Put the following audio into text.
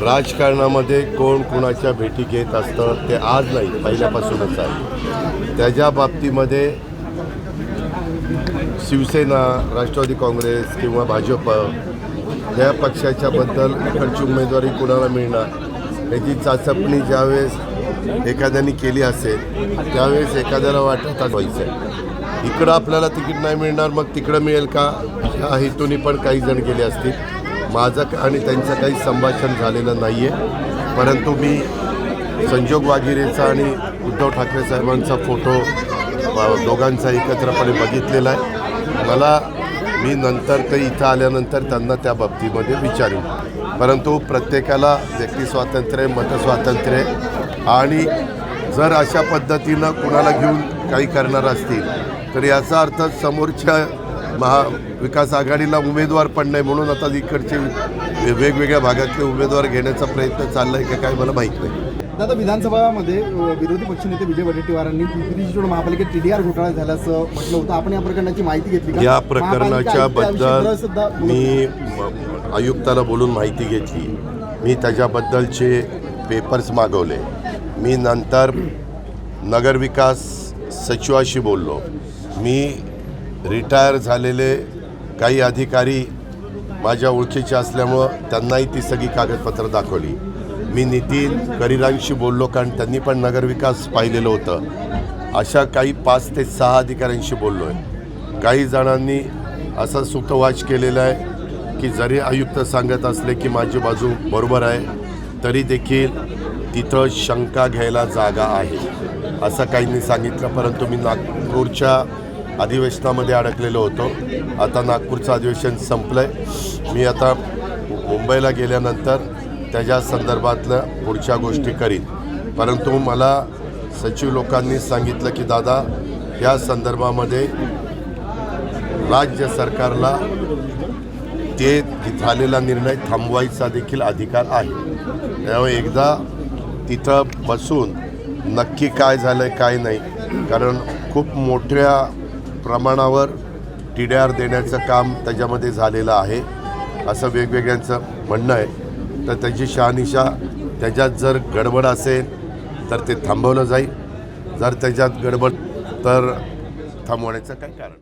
राजकारणामध्ये कोण कोणाच्या भेटी घेत असतं ते आज नाही, पहिल्यापासूनच आहे. त्याच्या बाबतीमध्ये शिवसेना, राष्ट्रवादी काँग्रेस किंवा भाजप या पक्षाच्या बद्दल इकडची उमेदवारी कुणाला मिळणार याची चाचपणी ज्यावेळेस एखाद्याने केली असेल त्यावेळेस एखाद्याला वाटत व्हायचं आहे इकडं आपल्याला तिकीट नाही मिळणार, मग तिकडं मिळेल का ह्या हेतूने पण काही जण गेले असतील. माझं आणि त्यांचं काही संभाषण झालेलं नाही आहे, परंतु मी संजोग वागिरेचा आणि उद्धव ठाकरे साहेबांचा फोटो दोघांचा एकत्रपणे बघितलेला आहे. मी नंतर ते इथं आल्यानंतर त्यांना त्या बाबतीमध्ये विचारेन, परंतु प्रत्येकाला व्यक्तिस्वातंत्र्य, मतस्वातंत्र्य आणि जर अशा पद्धतीनं कुणाला घेऊन काही करणार असतील तर याचा अर्थ समोरच्या महाविकास आघाडीला उमेदवार पण नाही, म्हणून आता इकडचे वेगवेगळ्या भागातले उमेदवार घेण्याचा प्रयत्न चालला आहे का काय मला माहीत नाही. दादा, विधानसभामध्ये विरोधी पक्षनेते विजय वडेट्टीवारांनी पिंपरी चिंचवड महापालिकेत TDR घोटाळा झाल्याचं म्हटलं होतं. आपण या प्रकरणाची माहिती घेतली का? या प्रकरणाच्या बद्दल मी आयुक्ताला बोलून माहिती घेतली. मी त्याच्याबद्दलचे पेपर्स मागवले. मी नंतर नगरविकास सचिवाशी बोललो. मी रिटायर झालेले काही अधिकारी माझ्या ओळखीचे असल्यामुळं त्यांनाही ती सगळी कागदपत्रं दाखवली. मी नितीन करिरांशी बोललो, कारण त्यांनी पण नगरविकास पाहिलेलं होतं. अशा काही 5 ते 6 अधिकाऱ्यांशी बोललो आहे. काही जणांनी असा सुतवाच केलेला आहे की जरी आयुक्त सांगत असले की माझी बाजू बरोबर आहे तरी देखील तिथं शंका घ्यायला जागा आहे असं काहींनी सांगितलं. परंतु मी नागपूरच्या अधिवेशनामध्ये अडकलेलो होतो. आता नागपूरचं अधिवेशन संपलं आहे. मी आता मुंबईला गेल्यानंतर त्याच्या संदर्भातल्या पुढच्या गोष्टी करीन. परंतु मला सचिव लोकांनी सांगितलं की दादा, या संदर्भामध्ये राज्य सरकारला ते झालेला निर्णय थांबवायचा देखील अधिकार आहे. त्यामुळे एकदा तिथं बसून नक्की काय झालं आहे काय नाही, कारण खूप मोठ्या प्रमाणावर TDR देण्याचं काम त्याच्यामध्ये झालेलं आहे असं वेगवेगळ्यांचं म्हणणं आहे. तर त्याची शहानिशा, त्याच्यात जर गडबड असेल तर ते थांबवलं जाईल. जर त्याच्यात गडबड तर थांबवण्याचं काय कारण.